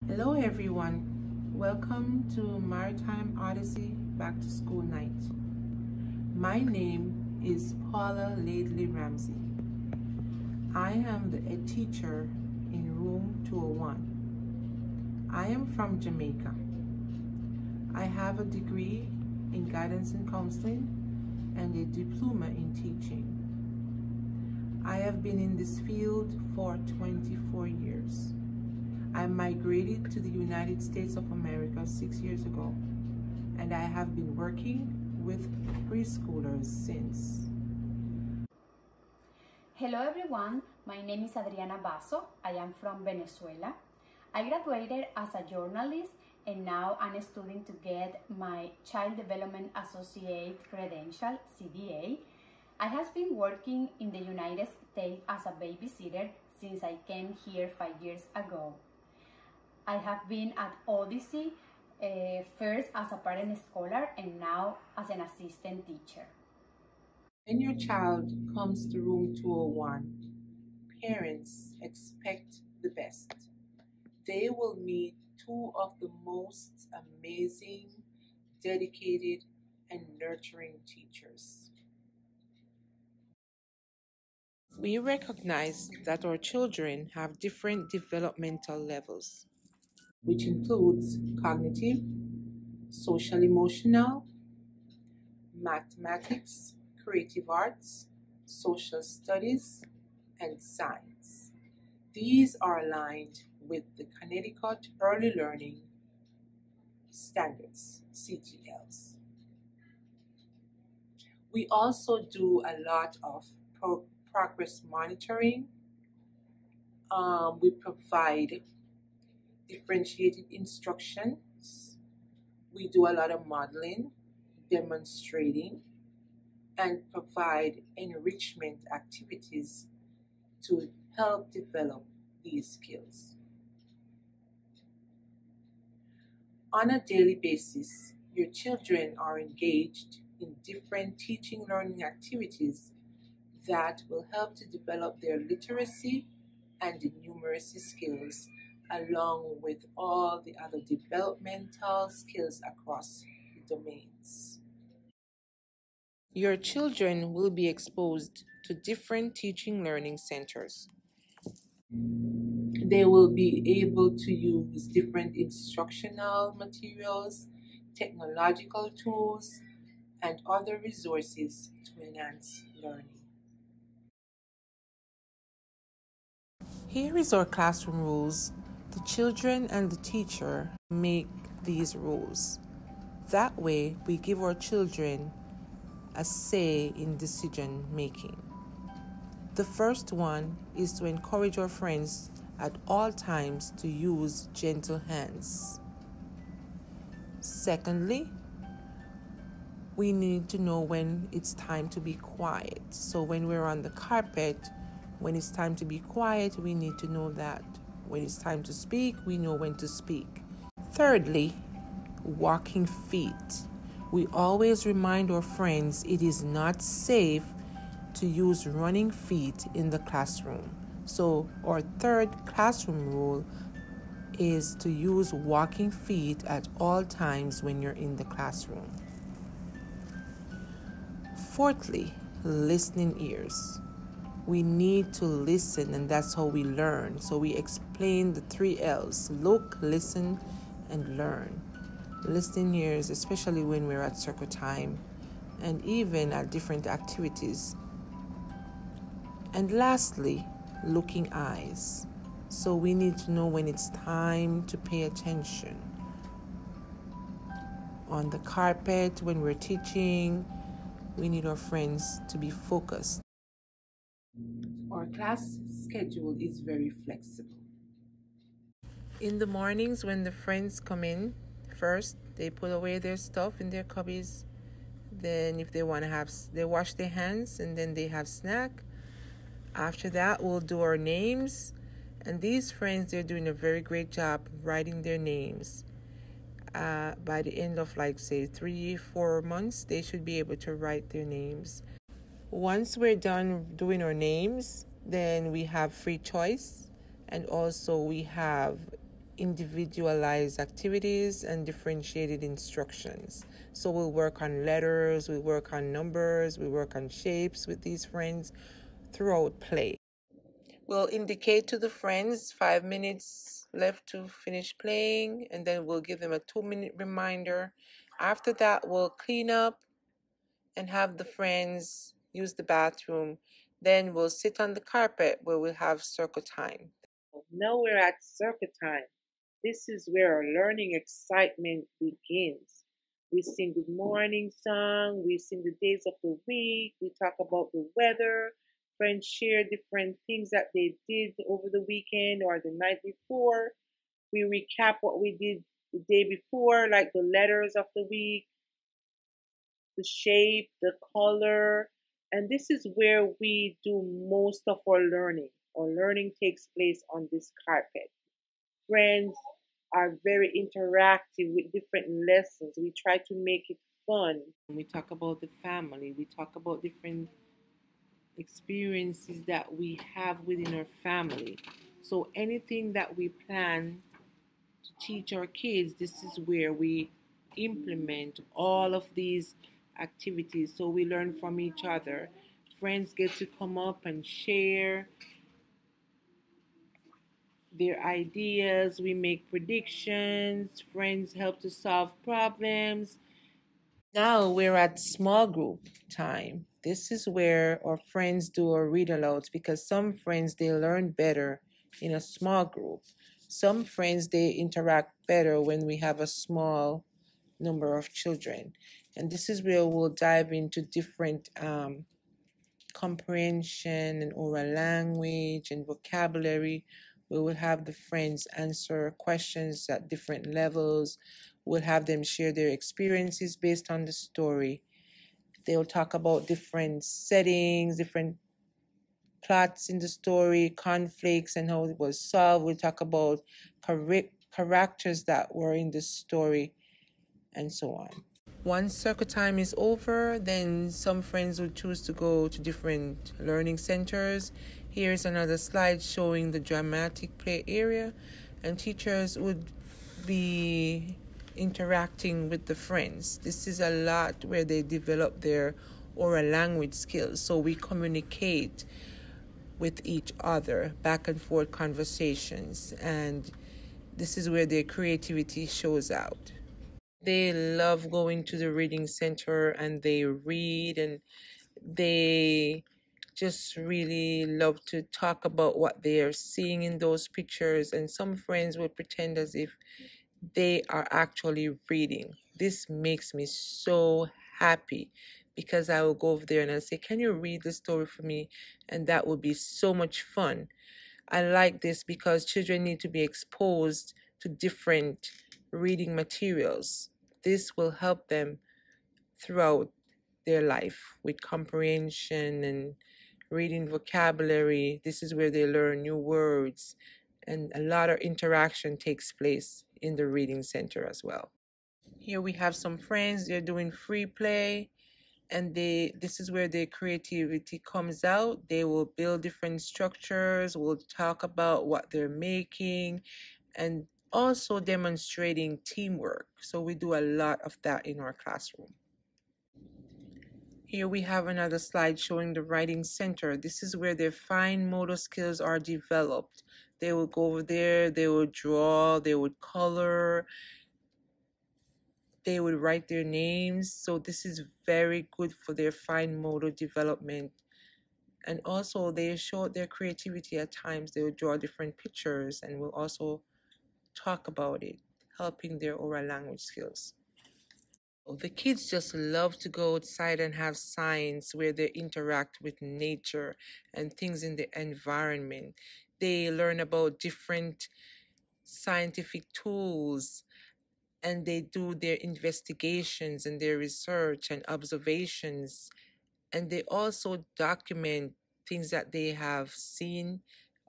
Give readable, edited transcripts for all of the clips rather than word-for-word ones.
Hello everyone, welcome to Maritime Odyssey Back to School Night. My name is Paula Laidley-Ramsay. I am the head teacher in room 201. I am from Jamaica. I have a degree in guidance and counseling and a diploma in teaching. I have been in this field for 24 years. I migrated to the United States of America 6 years ago, and I have been working with preschoolers since. Hello everyone, my name is Adriana Basso. I am from Venezuela. I graduated as a journalist and now I'm studying to get my Child Development Associate credential, CDA. I have been working in the United States as a babysitter since I came here 5 years ago. I have been at Odyssey first as a parent scholar and now as an assistant teacher. When your child comes to room 201, parents expect the best. They will meet two of the most amazing, dedicated, and nurturing teachers. We recognize that our children have different developmental levels, which includes cognitive, social emotional, mathematics, creative arts, social studies, and science. These are aligned with the Connecticut Early Learning Standards, CTLs. We also do a lot of progress monitoring. We provide differentiated instructions. We do a lot of modeling, demonstrating, and provide enrichment activities to help develop these skills. On a daily basis, your children are engaged in different teaching learning activities that will help to develop their literacy and numeracy skills, along with all the other developmental skills across the domains. Your children will be exposed to different teaching learning centers. They will be able to use different instructional materials, technological tools, and other resources to enhance learning. Here is our classroom rules. The children and the teacher make these rules. That way, we give our children a say in decision making. The first one is to encourage our friends at all times to use gentle hands. Secondly, we need to know when it's time to be quiet. So when we're on the carpet, when it's time to be quiet, we need to know that. When it's time to speak, we know when to speak. Thirdly, walking feet. We always remind our friends it is not safe to use running feet in the classroom. So our third classroom rule is to use walking feet at all times when you're in the classroom. Fourthly, listening ears. We need to listen, and that's how we learn. So we explain the 3 L's: look, listen, and learn. Listening ears, especially when we're at circle time and even at different activities. And lastly, looking eyes. So we need to know when it's time to pay attention. On the carpet, when we're teaching, we need our friends to be focused. Our class schedule is very flexible. In the mornings when the friends come in, first they put away their stuff in their cubbies. Then if they want to have, they wash their hands and then they have snack. After that, we'll do our names. And these friends, they're doing a very great job writing their names. By the end of say 3-4 months, they should be able to write their names. Once we're done doing our names, then we have free choice, and also we have individualized activities and differentiated instructions. So we'll work on letters, we work on numbers, we work on shapes with these friends throughout play. We'll indicate to the friends 5 minutes left to finish playing, and then we'll give them a 2-minute reminder. After that, we'll clean up and have the friends use the bathroom. Then we'll sit on the carpet where we'll have circle time. Now we're at circle time. This is where our learning excitement begins. We sing good morning song, we sing the days of the week, we talk about the weather. Friends share different things that they did over the weekend or the night before. We recap what we did the day before, like the letters of the week, the shape, the color. And this is where we do most of our learning. Our learning takes place on this carpet. Friends are very interactive with different lessons. We try to make it fun. We talk about the family. We talk about different experiences that we have within our family. So anything that we plan to teach our kids, this is where we implement all of these activities. So we learn from each other. Friends get to come up and share their ideas. We make predictions. Friends help to solve problems. Now we're at small group time. This is where our friends do our read alouds because some friends they learn better in a small group. Some friends they interact better when we have a small number of children. And this is where we'll dive into different comprehension and oral language and vocabulary. We will have the friends answer questions at different levels. We'll have them share their experiences based on the story. They'll talk about different settings, different plots in the story, conflicts, and how it was solved. We'll talk about characters that were in the story, and so on. Once circle time is over, then some friends will choose to go to different learning centers. Here's another slide showing the dramatic play area, and teachers would be interacting with the friends. This is a lot where they develop their oral language skills. So we communicate with each other, back and forth conversations, and this is where their creativity shows out. They love going to the reading center and they read, and they just really love to talk about what they are seeing in those pictures. And some friends will pretend as if they are actually reading. This makes me so happy because I will go over there and I'll say, "Can you read the story for me?" And that would be so much fun. I like this because children need to be exposed to different reading materials. This will help them throughout their life with comprehension and reading vocabulary. This is where they learn new words, and a lot of interaction takes place in the reading center as well. Here we have some friends. They're doing free play, and this is where their creativity comes out. They will build different structures. We'll talk about what they're making, and also demonstrating teamwork. So we do a lot of that in our classroom. Here we have another slide showing the writing center. This is where their fine motor skills are developed. They will go over there, they will draw, they would color, they would write their names. So this is very good for their fine motor development. And also they show their creativity at times. They will draw different pictures and will also talk about it, helping their oral language skills. The kids just love to go outside and have science where they interact with nature and things in the environment. They learn about different scientific tools, and they do their investigations and their research and observations. And they also document things that they have seen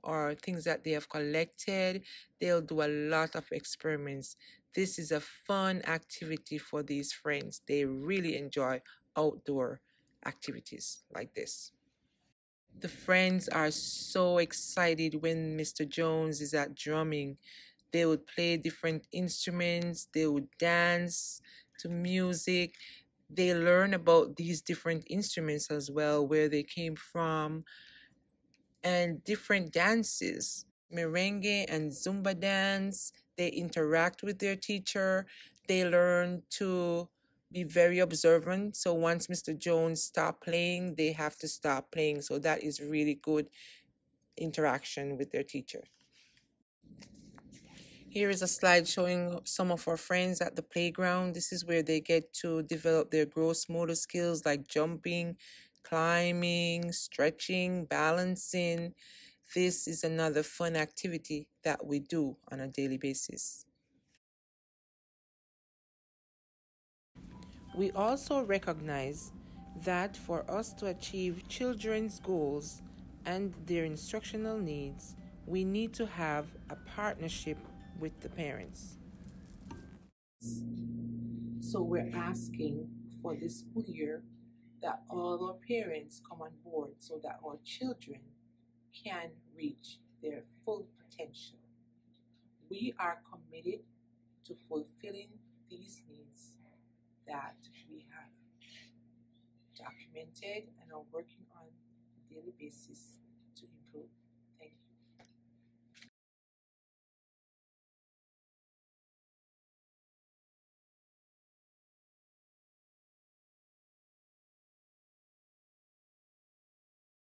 or things that they have collected. They'll do a lot of experiments. This is a fun activity for these friends. They really enjoy outdoor activities like this. The friends are so excited when Mr. Jones is at drumming. They would play different instruments. They would dance to music. They learn about these different instruments as well, where they came from, and different dances, merengue and Zumba dance. They interact with their teacher. They learn to be very observant. So once Mr. Jones stop playing, they have to stop playing. So that is really good interaction with their teacher. Here is a slide showing some of our friends at the playground. This is where they get to develop their gross motor skills like jumping, climbing, stretching, balancing. This is another fun activity that we do on a daily basis. We also recognize that for us to achieve children's goals and their instructional needs, we need to have a partnership with the parents. So we're asking for this school year that all our parents come on board so that our children can reach their full potential. We are committed to fulfilling these needs that we have documented and are working on a daily basis to improve.